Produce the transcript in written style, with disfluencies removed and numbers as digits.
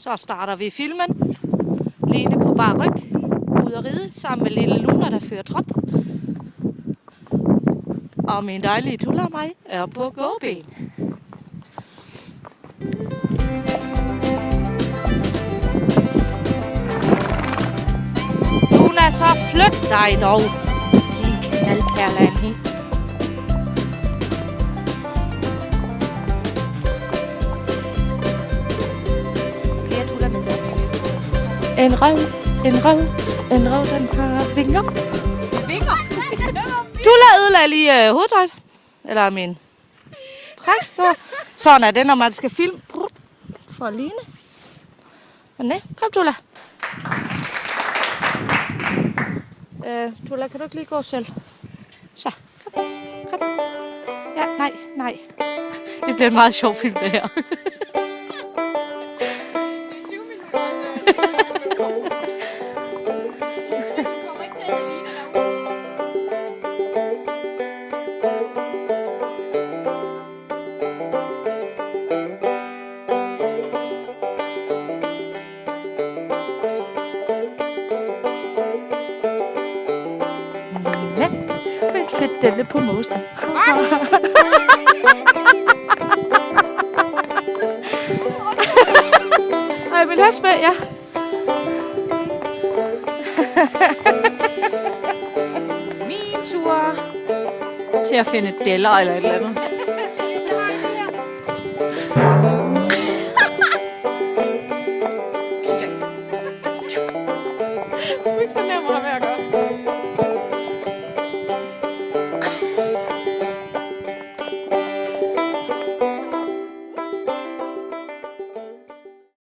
Så starter vi filmen. Line på bar ryg. Ud at ride sammen med lille Luna, der fører trop. Og min dejlige Tulla og mig er på gåben. Luna, så flyt dig dog. Din knaldperle af en hund. Bliver Tulla med? En røv, den har vinger. Vinger? Tulla ødelagde lige hovedtøjet. Eller min træk. Sådan er det, når man skal filme. For Line. Men nej, kom Tulla. Tulla, kan du ikke lige gå selv? Så, kom. Ja, nej. Det bliver en meget sjov film, det her. Fedt delle på mosen. Og jeg vil have med, ja. Min tur til at finde deller eller et eller andet.